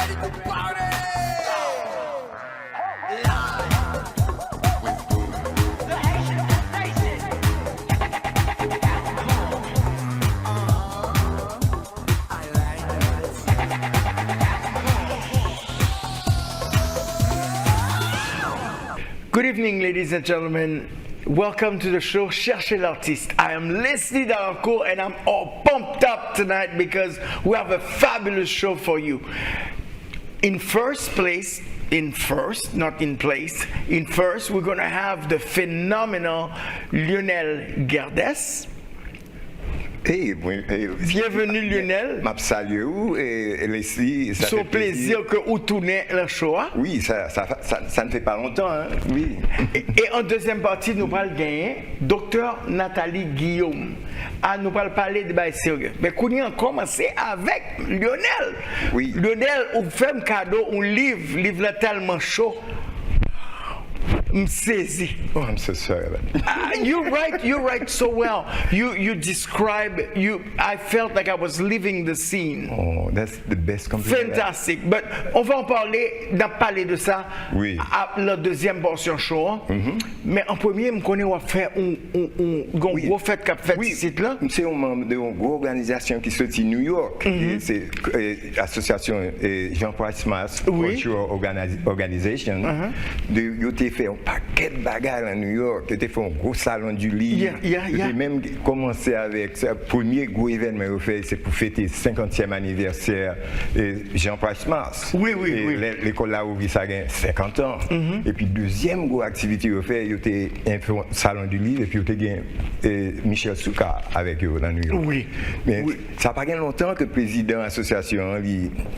ready to party? The Haitian sensation. I like that. Good evening, ladies and gentlemen. Welcome to the show Chercher l'Artiste. I am Leslie Dalencour and I'm all pumped up tonight because we have a fabulous show for you. In first, we're going to have the phenomenal Lionel Guerdes. Bienvenue Lionel. M'a salué ou et Leslie. C'est un plaisir que vous tournez le show. Oui, ça ne fait pas longtemps, hein. Oui. Et en deuxième partie, nous allons gagner Dr Nathalie Guillaume. Nous allons parler de bail sérieux. Mais qu'on a commencé avec Lionel. Oui. Lionel, on fait un cadeau, un livre tellement chaud. I'm saisi. Oh, I'm so sorry about that. You write so well. You describe I felt like I was living the scene. Oh, that's the best compliment. Fantastic. But on va en parler, de ça oui. À la deuxième portion show. Mais en premier, je connais on fait un gros fait qu'a fait ici là. C'est un membre d'une grosse organisation qui sortit New York. C'est l'association Jean-Paul Smas Cultural Organization. Ils ont fait un paquet de bagages à New York. Ils ont fait un gros salon du livre. Ils ont même commencé avec le premier gros événement qu'ils ont fait, c'est pour fêter le 50e anniversaire Jean-Paul Smas. Oui. L'école là où ça a 50 ans. Et puis deuxième grosse activité qu'ils ont fait, ils ont fait un salon du livre et puis ils ont fait Michel Souka avec eux dans New York. Oui. Mais ça n'a pas longtemps que le président de l'association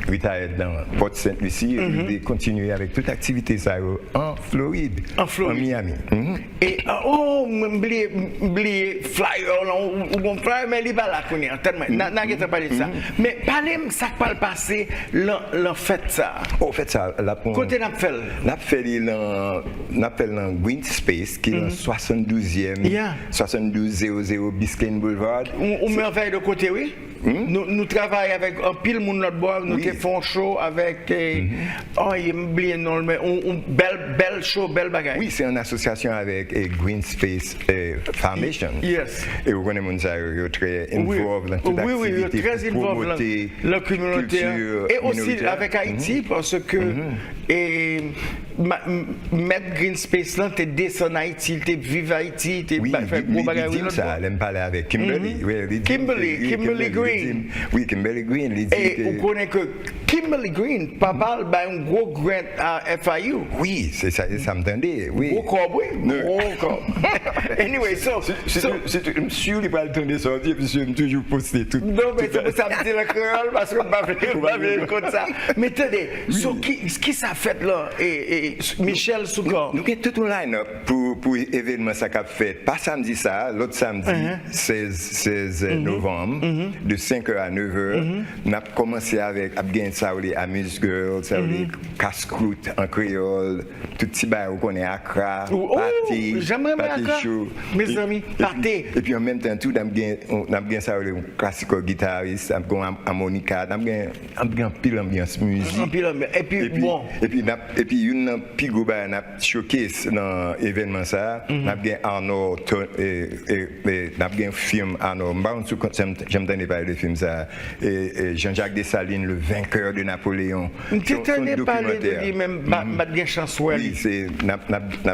retired dans Port-Saint-Lucie et il continue avec toute activité ça en Floride. En Miami. Et oublié flyer ou bon flyer mais il pas là connait tellement n'a parlé de ça. Mais parlez ça pas le passé l'en fait ça. Oh fait ça là pour côté n'a fait dans Green Space qui est dans 72e 7200 Biscayne Boulevard. On merveille de côté oui. Nous travaillons avec un pile monde notre bois, nous faisons show avec il oublie non mais belle show belle bagaille. Oui, c'est une association avec Green Space Foundation. Yes. Et vous connaissez mon ça très involved dans toute activité très involved dans la communauté et aussi avec Haïti parce que mettre Green Space là t'es descend Haïti, t'es vivre Haïti, t'es fait gros bagaille ça, elle me parler avec Kimberly. Kimberly Green. Oui, Kimberly Green. Et on connaît que Kimberly Green, pas mal, un gros grant à FIU. Oui, c'est ça, ça me tendait. Oui. Gros corps, oui. Gros corps. Anyway, je suis sûr qu'il va le tendre sortir, puis je vais toujours poster tout. Non, mais c'est pour ça me dire le créole, parce que je ne vais pas comme ça. Mais attendez, ce qui ça fait là, et Michel Souka. Nous avons tout un line-up pour l'événement ça qu'a fait. Pas samedi ça, l'autre samedi, 16 novembre. De 5h à 9h, on a commencé avec les Amuse Girls, les casse-croûte en créole, tout petit bail qu'on est Accra, party, show. Mes amis, party. Et puis en même temps, tout, on a bien ça les classiques guitaristes, on a harmonica, on a bien pile ambiance musique. Et puis bon. Et puis une pigo bail on a showcase dans l'événement ça, on a bien Arnaud et on a bien film Arnaud. J'aime parler de film ça et Jean-Jacques Dessalines le vainqueur de Napoléon. Tu t'en parlé de lui même pas de chance. Oui, c'est n'a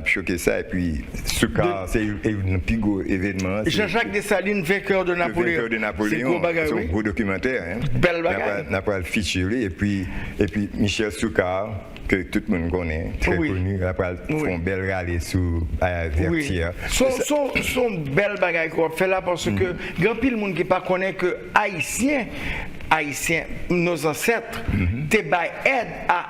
choqué ça et puis Souka c'est un pigo événement. Jean-Jacques Dessalines vainqueur de Napoléon. C'est un gros documentaire hein. Belle bagarre. N'a pas le featuré et puis Michel Souka que tout le monde connaît, très connu, après font belle rallye sous Vertière. Son belle bagaille qu'on fait là parce que grand pile monde qui pas connaît que haïtien nos ancêtres te bail aide à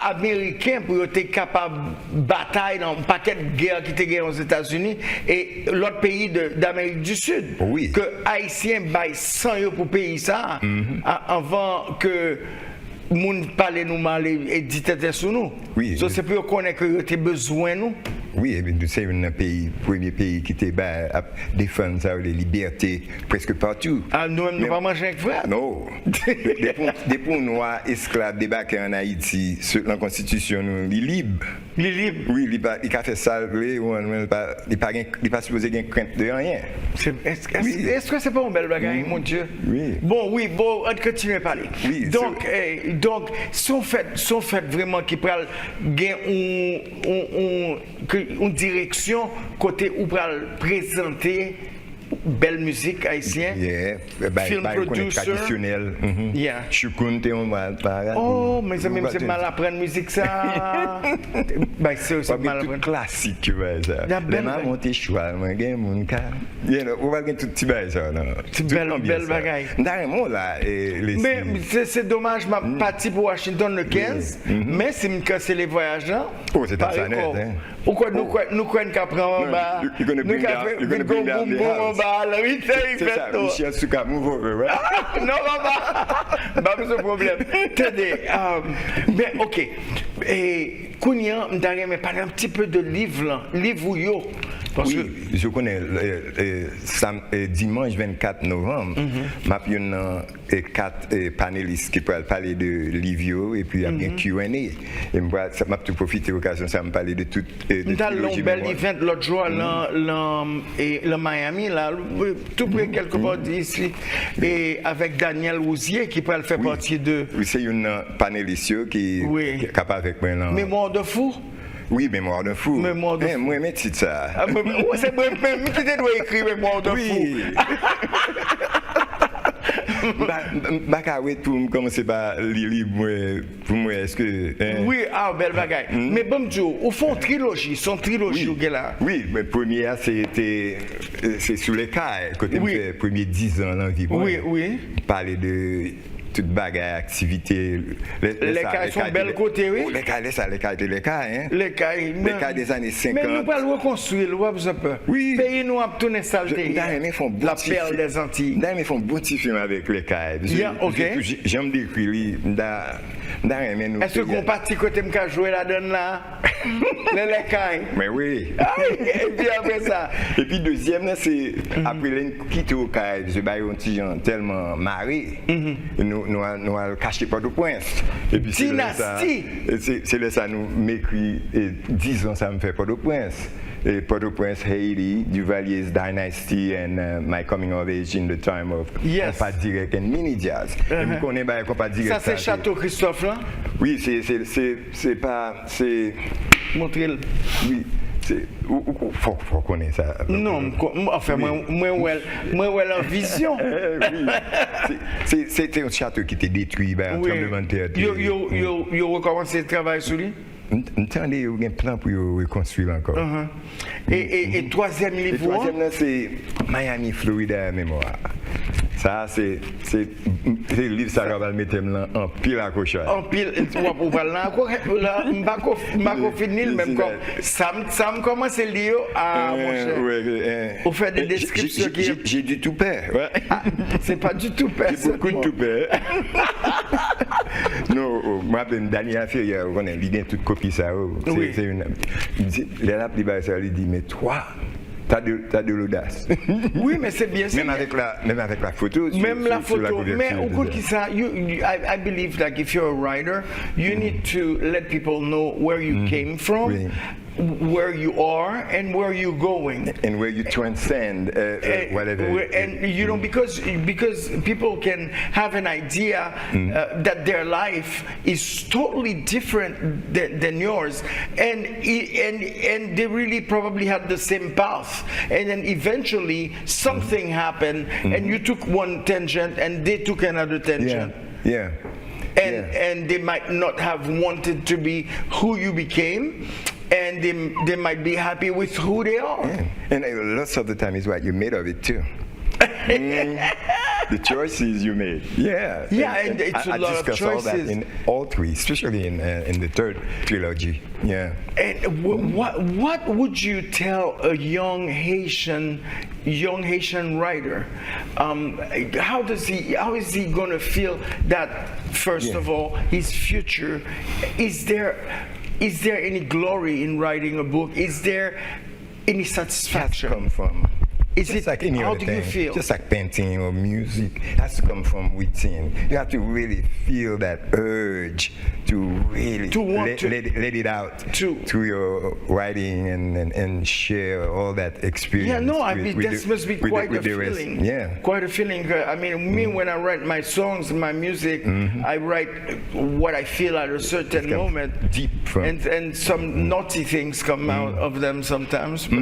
américains pour être capable de batailler dans un paquet de guerres qui étaient aux États-Unis et l'autre pays d'Amérique du Sud. Oui. Que haïtiens bail 100 € pour payer ça avant que moun parler nous mal et dit sur nous. Oui. So c'est pour connaître que tu as besoin nous. Oui, c'est un pays, premier pays qui était défendre les libertés presque partout. Ah, nous-mêmes, nous pas manger avec frère? Non. Des pour noirs esclaves débarqués en Haïti, la constitution, ils libre. Il est libre. Oui, il a fait ça, il n'est pas supposé qu'il y ait crainte de rien. Est-ce que c'est pas un bel bagage, mon Dieu? Oui. Bon, on continue à parler. Oui, donc, si on fait vraiment qui parle une direction côté où parle présenter belle musique haïtienne, film producer traditionnel. Yeah. Choukoun, on va parler. Oh, mais ça même c'est mal apprendre musique ça. C'est mal apprendre classique, tu vois ça. La maman t'es choix, moi gagne mon cas. On va gagner tout petit bail ça non. C'est belle bagaille. D'ailleurs là mais c'est dommage ma partie pour Washington le 15, mais c'est me casser les voyages là. Oh, c'est ça net hein. Pourquoi nous croyons qu'après on va nous oui, c'est ça, Michel Souka, nouveau, ouais. Non, pas ce problème. Attendez, mais ok. Et Kounia, m'dare parler un petit peu de livre ou yo. Parce oui, que je connais dimanche 24 novembre, il y a 4 panélistes qui peuvent parler de livre et puis il y a un Q&A. Et moi, ça m'a profité de l'occasion, ça me parler de toute trilogie. Dans bel event l'autre jour, le Miami, là, tout près quelque part d'ici, et avec Daniel Ouzier qui peut faire partie de... Oui, c'est une panéliste qui est capable avec moi. Mémoire de fou. Oui, mémoire de fou. Mémoire de fou. Moi, mais c'est ça. C'est moi qui dois écrire mémoire de fou. Oui. Pour me commencer par lire pour moi, est-ce que... Oui, belle bagaille. Mais bon Dieu, au fond, son trilogie, là. Oui, mais première, c'est sur les cas, côté les premiers 10 ans environ. Oui. Parler de... toute bagarre, activité. Les cas sont belles côté, oui. Les cas, hein. Les cas des années 50. Mais nous pas le reconstruire, nous pas peur. Oui. Pays nous a tourné saleté. La perle des Antilles. D'ailleurs, ils font bon petit film avec les cas. J'aime décrire, est-ce qu'on partit côté me jouer la donne là? Les cailles. Mais oui. Et puis après ça. Et puis deuxième, c'est après les quitter au caille, je vais un petit gens tellement marré. Nous allons cacher Port-au-Prince. Et puis c'est là ça nous m'écrit 10 ans ça me fait Port-au-Prince. Port-au-Prince, Haiti, Duvalier's Dynasty, and my coming of age in the time of Compas Direct and Mini Jazz. Et vous connaissez bien Compas Direct. Ça c'est Château Christophe là? Oui, c'est pas... Montrez-le. Oui. Faut connaître ça. Non, enfin, moi, la vision. Oui. C'était un château qui était détruit par un tremblement de terre. Vous recommencez le travail sur lui? Attendez, il y a un plan pour reconstruire encore. Et troisième livre? Le troisième, c'est Miami, Florida, mémoire. Ça, c'est le livre, ça va le mettre en pile à cocher. En pile, on va là, je finir même comme ça me commence à lire à mon cher. Pour faire des descriptions qui... J'ai du tout père. C'est pas du tout père. J'ai beaucoup de tout père. Non, moi, Daniel Ferrier, on a l'idée de toute copie ça. C'est une... Il dit, mais toi... T'as de l'audace. Oui, mais c'est bien. Même avec la photo. Même la photo. Mais au coup de ça, I believe that if you're a writer, you need to let people know where you came from, where you are, and where you're going. And where you transcend whatever. And you know, because people can have an idea that their life is totally different than yours, and they really probably had the same path. And then eventually something happened, and you took one tangent, and they took another tangent. Yeah. And they might not have wanted to be who you became, and they might be happy with who they are. Yeah. And lots of the time is what you made of it too. The choices you made. Yeah. And it's a lot of choices. All that in all three, especially in the third trilogy. Yeah. And what would you tell a young Haitian writer? How is he going to feel that first of all his future is there? is there any glory in writing a book? Is there any satisfaction? Come from. Is Just it, like any how other do thing, you feel? just like painting or music, it has to come from within. You have to really feel that urge to really To want to- let it out to- through your writing and share all that experience. Yeah, no, I mean, with that the- must be with the- quite a with the rest. feeling. Yeah. Quite a feeling. I mean, me, when I write my songs and my music, I write what I feel at a certain comes moment. deep from- And some naughty things come out of them sometimes. But,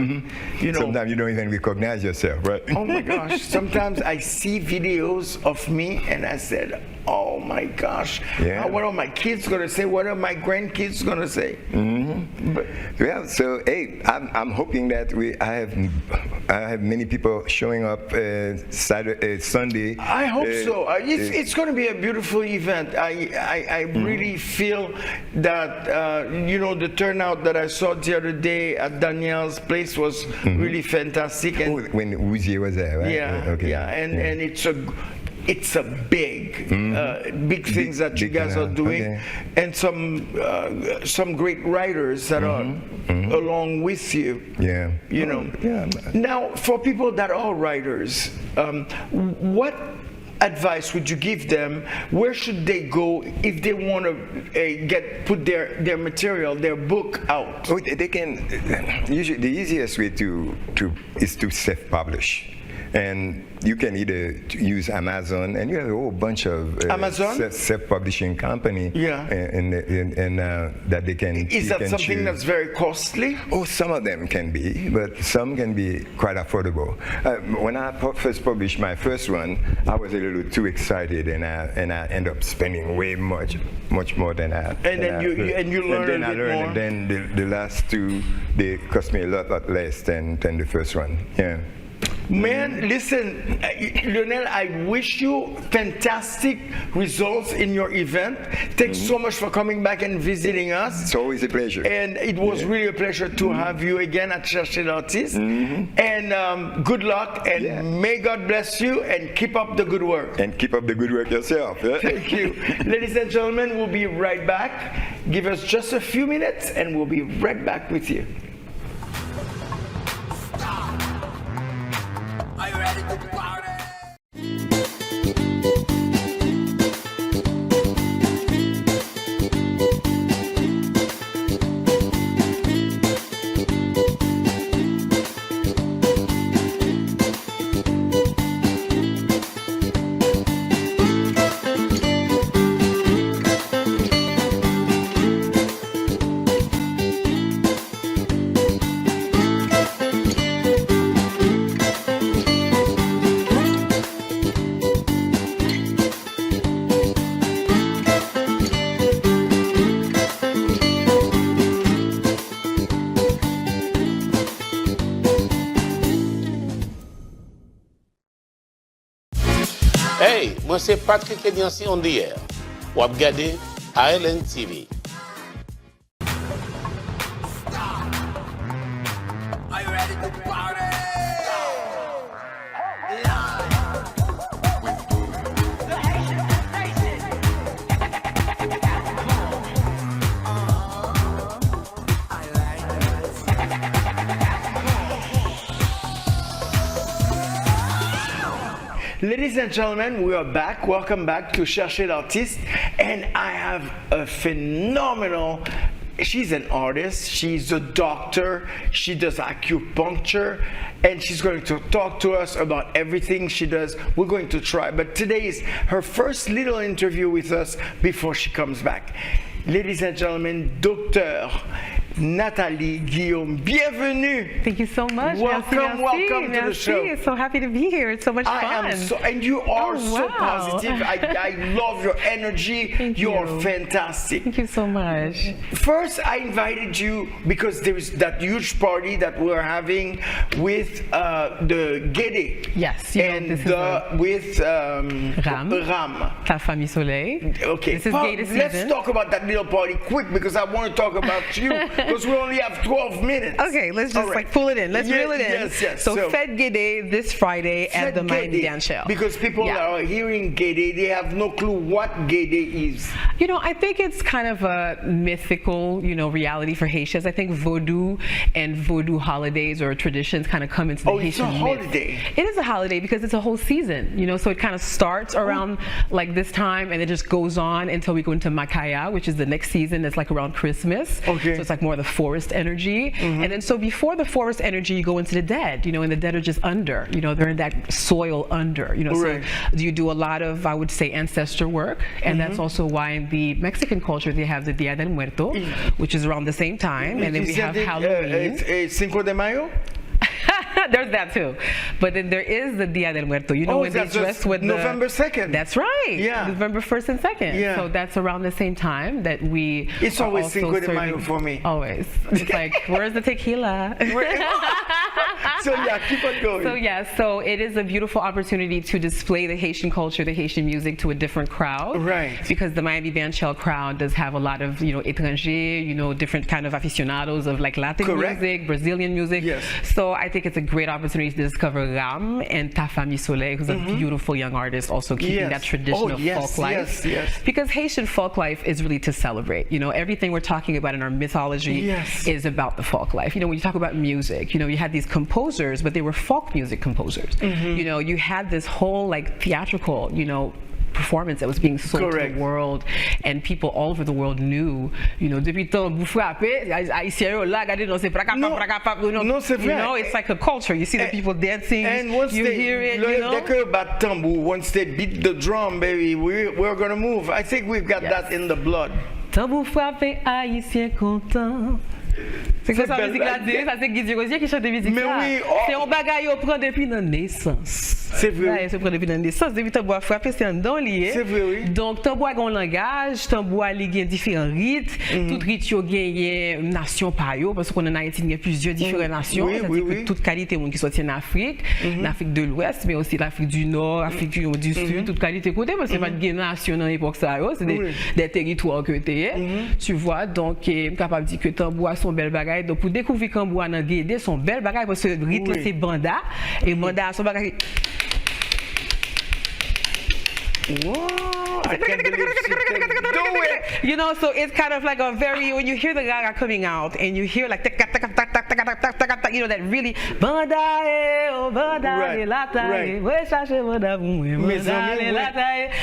you know, Sometimes you don't even recognize yourself, right? oh my gosh, sometimes I see videos of me and I said, oh my gosh, Yeah. what are my kids going to say? What are my grandkids going to say? But, Well, so hey, I'm hoping that I have many people showing up Saturday, Sunday. I hope so. It's going to be a beautiful event. I really feel that you know, the turnout that I saw the other day at Danielle's place was really fantastic. And when Uzi was there, right? yeah, Okay. yeah, and it's a big big things that you big guys are turnout. doing, Okay. and some great writers that are along with you. Yeah. You know. Yeah. Now, for people that are writers, what advice would you give them? Where should they go if they want to put their material, their book out? Oh, they can. Usually, the easiest way is to self-publish. And you can either use Amazon, and you have a whole bunch of Amazon? self-publishing company, Yeah. and that they can. Is you that can something choose. that's very costly? Oh, some of them can be, but some can be quite affordable. When I first published my first one, I was a little too excited, and I ended up spending way much more than I. And then you learn and then a I bit learned, more. and then the last two, they cost me a lot less than the first one. Yeah. Man, listen, Lionel, I wish you fantastic results in your event. Thanks so much for coming back and visiting us. It's always a pleasure. And it was really a pleasure to have you again at Chercher ARTISTE. And good luck, and may God bless you, and keep up the good work. And keep up the good work yourself. Yeah? Thank you. Ladies and gentlemen, we'll be right back. Give us just a few minutes, and we'll be right back with you. Are you ready to party? Hey, moi c'est Patrick Kenyansi on the air. Ou ap gade ALN TV. Are you ready to party? The Haitian nation. I like that. Ladies and gentlemen, we are back. Welcome back to Chercher l'Artiste. And I have a phenomenal, she's an artist, she's a doctor, she does acupuncture, and she's going to talk to us about everything she does. We're going to try, but today is her first little interview with us before she comes back. Ladies and gentlemen, Dr. Nathalie Guillaume, bienvenue. Thank you so much. Welcome, merci, welcome to the merci. show. So happy to be here. It's so much fun. I am so, and you are Oh, so wow. positive. I love your energy. Thank you are you. fantastic. Thank you so much. First, I invited you because there is that huge party that we're having with the Guerdes. Yes, you know, and this is with Ram. La Famille Soleil. Okay, This is Paul, Guerdes let's season. talk about that little party quick because I want to talk about you. because we only have 12 minutes. Okay, let's just All right. pull it in. Let's reel it in. Yes. So Fed Gede this Friday at the Miami Dance Show. Because people are hearing Gede, they have no clue what Gede is. You know, I think it's kind of a mythical, reality for Haitians. I think voodoo and voodoo holidays or traditions kind of come into the Haitian it's a myth. holiday. It is a holiday because it's a whole season, so it kind of starts around like this time and it just goes on until we go into Makaya, which is the next season that's like around Christmas. Okay. So it's like more of the forest energy. And then so before the forest energy, you go into the dead, and the dead are just under, they're in that soil under, Right. So you do a lot of, I would say, ancestor work. And that's also why in the Mexican culture, they have the Dia del Muerto, which is around the same time. And then we have Halloween. Cinco de Mayo? There's that too. But then there is the Dia del Muerto. When they dress with November 2nd. That's right. Yeah. November 1st and 2nd. Yeah. So that's around the same time that we It's are always also Cinco de serving- Mayo for me. Always. It's like, where's the tequila? So keep on going. So it is a beautiful opportunity to display the Haitian culture, the Haitian music to a different crowd. Right. Because the Miami Band Shell crowd does have a lot of, étrangers, different kind of aficionados of like Latin Correct. music, Brazilian music. Yes. So I think it's a great opportunity to discover Ram and Ta Famille Soleil, who's a beautiful young artist, also keeping that tradition of folk life. Yes. Because Haitian folk life is really to celebrate. Everything we're talking about in our mythology is about the folk life. When you talk about music, you had these composers, but they were folk music composers. You had this whole like theatrical, performance that was being sold to the world, and people all over the world knew, depuis temps vous frappez, haïtien yo là, regardez, non c'est c'est vrai. It's like a culture. You see the people dancing, and once you they hear it, about tambour, once they beat the drum, baby, we're gonna move. I think we've got that in the blood. Tambour frappé, haïtien content. C'est quoi ça musique là dit? Ça c'est Guy Rosier qui chante des musiques là. C'est un bagage qu'on prend depuis la naissance. C'est vrai. C'est prend depuis la naissance. Depuis tambour frappé, c'est un don lié. C'est vrai, oui. Donc tambour a un langage, tambour a différents rites. Tout rite yo gagne nation par yo parce qu'on en Haïti il y a plusieurs différentes nations. C'est-à-dire toute qualité monde qui sorti en Afrique, l'Afrique de l'Ouest, mais aussi l'Afrique du Nord, l'Afrique du Sud, toute qualité côté parce que pas de nation dans l'époque ça, c'est des territoires que tu vois. Donc capable de dire que tambour a son bel bagage. Donc pour découvrir tambour dans Guédé, son bel bagage parce que le rythme c'est banda et banda son bagage. Whoa, I can't believe she can do it. So it's kind of like a very, when you hear the gaga coming out and you hear like that really banda banda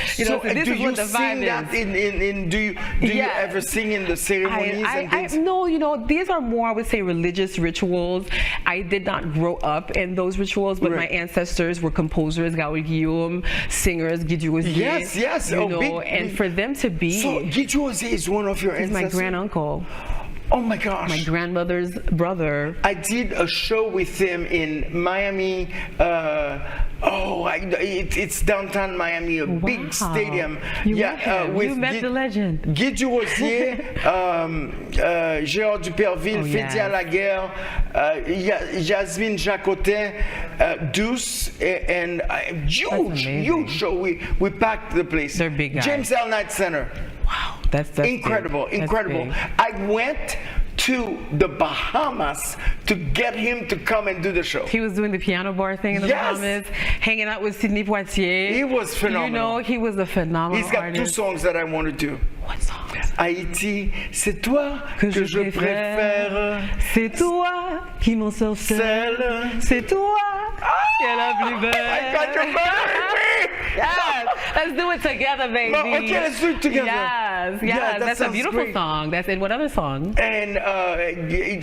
So this do is you what the sing vibe that is. do you ever sing in the ceremonies and things? No, these are more, I would say, religious rituals. I did not grow up in those rituals, but my ancestors were composers, Nathalie Guillaume, singers, Guy Rosier. Yes. And for them to be... So Guy Rosier is one of your ancestors? My granduncle. Oh my gosh. My grandmother's brother. I did a show with him in Miami. It's downtown Miami, a big stadium. You met the legend. Guy Rosier, Gérard Duperville, Fédia Laguerre, Jasmine Jacotin, Douce, and huge show. We packed the place. They're big guys. James L. Knight Center. Wow, that's incredible. Big. I went to the Bahamas to get him to come and do the show. He was doing the piano bar thing in the Bahamas, hanging out with Sidney Poitier. He was phenomenal. He was a phenomenal He's got artist. 2 songs that I want to do. What songs? Haïti, c'est toi que je préfère. C'est toi qui m'en sors seul. C'est toi qui est la plus belle. I got your baby. Yes, let's do it together, baby. Okay, let's do it together. Yes, that's a beautiful song. And what other song? And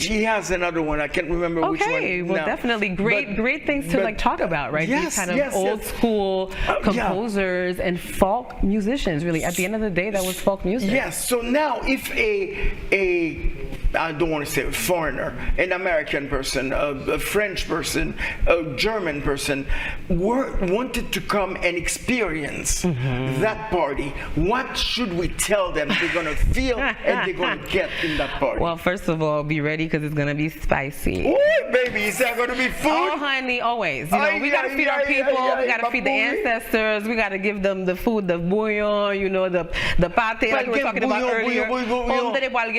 he has another one. I can't remember which one. Okay, well, now. definitely great things to talk about, right? Yes, these kind of old school composers and folk musicians. Really, at the end of the day, that was folk music. Yes. So now, if I don't want to say a foreigner, an American person, a French person, a German person, wanted to come and experience that party, what should we tell them they're going to feel and they're going to get in that party? Well, first of all, be ready because it's going to be spicy. Ooh, baby, is that going to be food? Oh, honey, always. We got to feed our people. We got to feed the ancestors. We got to give them the food, the bouillon, the pâté like we were talking about earlier.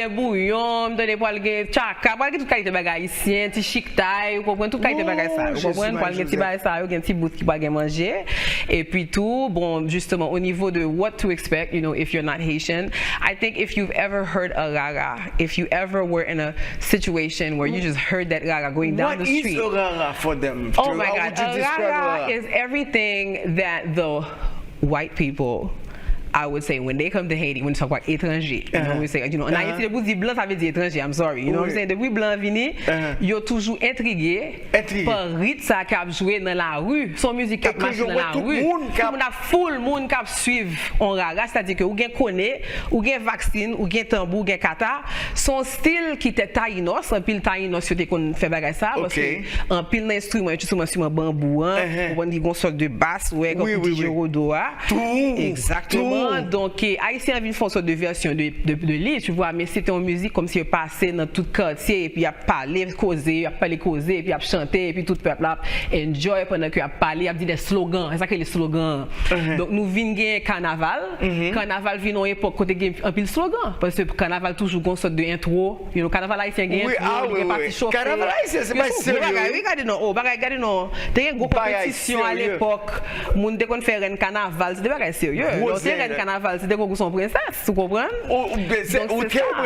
Bouillon, donné pour aller chaka, pour aller toute qualité bagay haïtien, ti chic taille, vous comprenez toute qualité bagay ça. Vous comprenez pour aller petit bagay ça, un petit bout qui bagay manger. Et puis tout, bon, justement au niveau de what to expect, you know, if you're not Haitian, I think if you've ever heard a rara, if you ever were in a situation where you just heard that rara going down the street. What is a rara for them? Oh my God, a rara is everything that the white people, I would say, when they come to Haiti, when we talk about étranger, you know, we say, you know, en Haïti, le bout dit blanc, ça veut dire étranger, I'm sorry, you know what I'm saying? Depuis blanc vini, yo toujours intrigué par rythme ça qui a joué dans la rue, son musique qui a marché dans la rue. Tout le monde a full monde qui a suivre on rara, c'est-à-dire que ou gen connaît, ou gen vaccine, ou gen tambour, ou gen kata, son style qui était taïnos, en pile taïnos yo te kon fait bagay ça parce que en pile l'instrument, tu sais instrument bambou, on dit gon sorte de basse, ouais, comme petit jorodoa. Exactement. Donc, Haïtien vient faire une sorte de version de livre, tu vois, mais c'était une musique comme si il passait dans tout quartier, et puis il a parlé, causé, et puis il a chanté, et puis tout le peuple a enjoy pendant qu'il a parlé, il a dit des slogans, c'est ça que les slogans. Donc, nous venons gagner carnaval. Carnaval vient à une époque côté game un pile slogan, parce que carnaval toujours une sorte de intro, you know, carnaval haïtien gagne intro, il y a parti chauffer. Carnaval haïtien, c'est pas sérieux. Regardez non, t'as une grosse compétition à l'époque, moun te kon faire un carnaval, c'était pas sérieux. Le carnaval, c'était qu'on son princesse, tu comprends?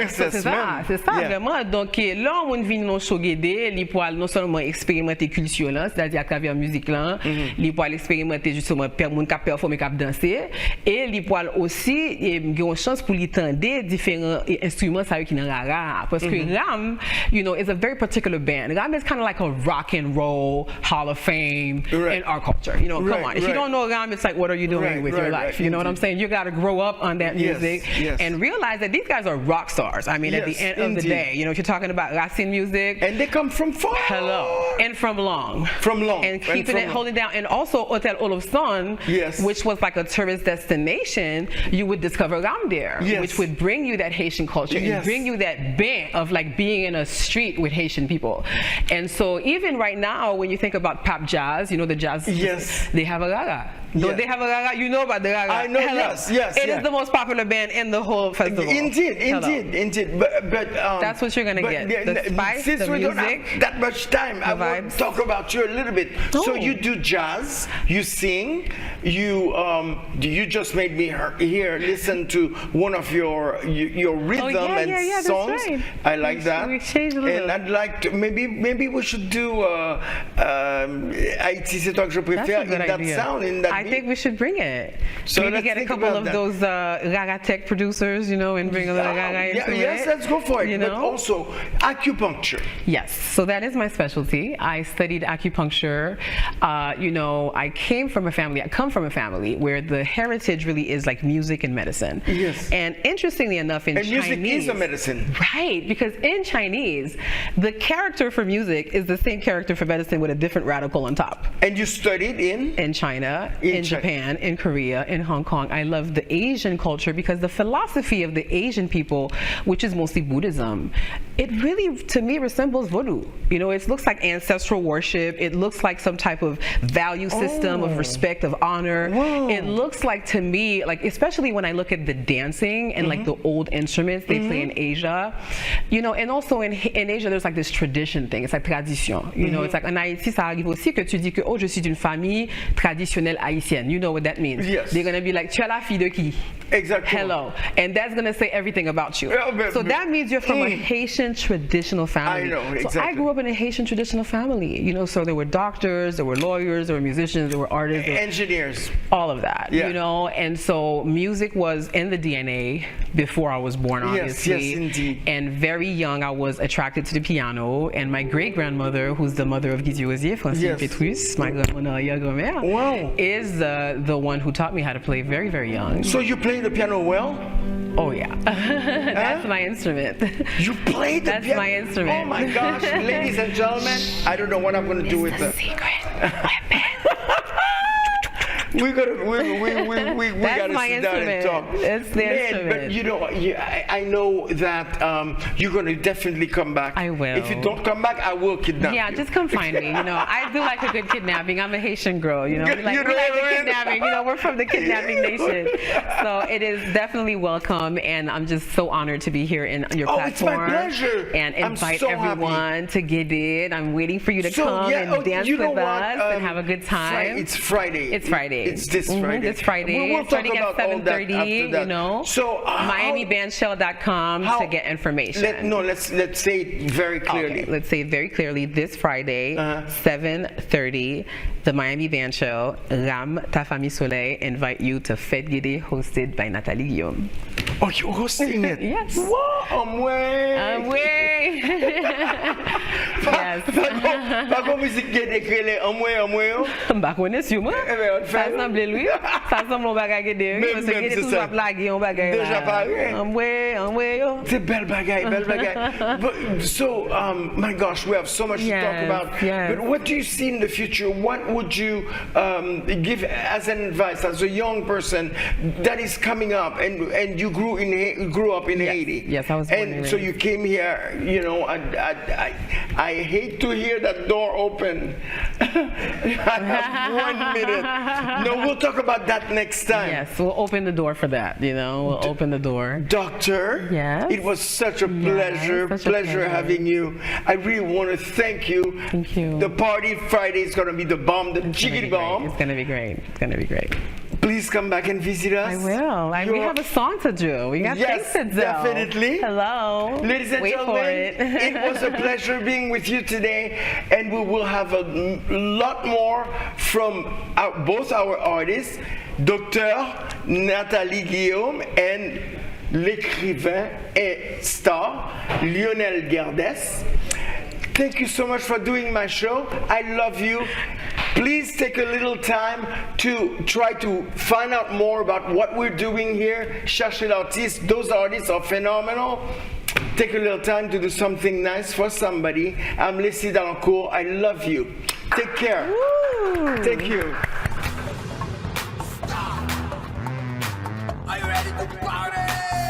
C'est ça vraiment. Donc là, on vient dans show guédé, il peut non seulement expérimenter culture là, c'est-à-dire à travers musique là, il peut expérimenter justement monde qui performer, qui danser, et il peut aussi avoir une chance pour l'entendre différents instruments ça qui dans rara, parce que Ram, you know, is a very particular band. Ram is kind of like a rock and roll Hall of Fame in our culture. You know, come on. If you don't know Ram, it's like, what are you doing with your life? You know what I'm saying? You got to grow up on that music and realize that these guys are rock stars. I mean, at the end of the day, you know, if you're talking about Racine music, and they come from far. And from long, and keeping it holding down, and also Hotel Olofsson, which was like a tourist destination. You would discover Ram there, which would bring you that Haitian culture and bring you that band of like being in a street with Haitian people. And so even right now, when you think about pop jazz, you know, the jazz, they have a rara. Don't they have a rara? You know about the rara. I know. Yes. It is the most popular band in the whole festival. Indeed. But that's what you're gonna get. The spice, since the we music, don't have that much time, I want to talk about you a little bit. So you do jazz, you sing, you just made me listen to one of your rhythm and songs. Right. I like that. We changed a little. And I'd like to maybe we should do Haïti c'est toi que je préfère in that sound in that. I think we should bring it. So maybe get a couple of those Gaga tech producers, you know, and bring a little Gaga into it. Yes, let's go for it. You But know? also acupuncture. Yes, so that is my specialty. I studied acupuncture. You know, I come from a family where the heritage really is like music and medicine. Yes. And interestingly enough, in Chinese, music is a medicine. Right, because in Chinese, the character for music is the same character for medicine with a different radical on top. And you studied in China, in Japan, in Korea, in Hong Kong. I love the Asian culture because the philosophy of the Asian people, which is mostly Buddhism, it really, to me, resembles voodoo. You know, it looks like ancestral worship. It looks like some type of value system of respect, of honor. Whoa. It looks like, to me, like, especially when I look at the dancing and like the old instruments they play in Asia, you know, and also in Asia, there's like this tradition thing. It's like tradition. You know, it's like en Haïti, ça arrive aussi que tu dis que, oh, je suis d'une famille traditionnelle haïtienne. You know what that means. Yes. They're going to be like, tu es la fille de qui? Exactly. Hello. And that's going to say everything about you. So that means you're from a Haitian traditional family. I know, exactly. So I grew up in a Haitian traditional family. You know, so there were doctors, there were lawyers, there were musicians, there were artists. Engineers. All of that, you know. And so music was in the DNA before I was born, obviously. Yes, indeed. And very young, I was attracted to the piano. And my great-grandmother, who's the mother of Guy Rosier, Francine Petrus, my grandmother, is the one who taught me how to play very, very young. So you play the piano well? Oh yeah, that's my instrument. You play the piano? That's my instrument. Oh my gosh, ladies and gentlemen, I don't know what I'm going to do with the it. secret weapon. we gotta my sit down and instrument. talk. It's the Man, instrument. but you know, I know that you're gonna definitely come back. I will. If you don't come back, I will kidnap Yeah, you. just come find me. You know, I do like a good kidnapping. I'm a Haitian girl. You know, we like You know the what I mean? kidnapping. You know, we're from the kidnapping nation. So it is definitely welcome, and I'm just so honored to be here in your Oh, it's platform. my pleasure. And I'm invite so everyone to get in. I'm waiting for you to So, come yeah, and dance you know with what? us and have a good time. It's Friday. It's Friday. It's this Friday. This Friday. We'll talk starting about at all that 7:30. after that. You know. So MiamiBandshell.com how- to get information. let's say it very clearly. Okay, let's say it very clearly. This Friday, 7:30, the Miami Band Show, Ram Ta Famille Soleil invite you to Fête Guédé hosted by Nathalie Guillaume. Oh, you're hosting it? Yes. Wow, Way. Yes. Pas comme musique qui est écrite amoué. M'a connais sur moi. Eh ben, on Ça fait. semble lui. Ça semble un bagage Guédé. Même, Parce que Guédé c'est toujours ça. à blaguer un bagage. Déjà pareil. Amoué, yo. C'est belle bagaille. But, so, my gosh, we have so much to talk Yes, about. yes. But what do you see in the future? What would you give as an advice as a young person that is coming up and you grew up in Haiti? Yes, I was born And and so raised. you came here. You know, I hate to hear that door open. I have 1 minute. No, we'll talk about that next time. Yes, we'll open the door for that. You know, we'll open the door. Doctor, Yes. it was such a pleasure, such a pleasure. having you. I really want to thank you. Thank you. The party Friday is going to be the bomb, the It's gonna jiggity be great. bomb. It's gonna be great. It's gonna be great. Please come back and visit us. I will. We You're- have a song to do. We got Yes, things to do. definitely. Hello. Ladies and Wait for gentlemen, it. it was a pleasure being with you today, and we will have a lot more from both our artists, Dr. Nathalie Guillaume and l'écrivain et star Lionel Guerdes. Thank you so much for doing my show. I love you. Please take a little time to try to find out more about what we're doing here. Chercher l'Artiste. Those artists are phenomenal. Take a little time to do something nice for somebody. I'm Leslie Dalencour. I love you. Take care. Thank you. Are you ready to party?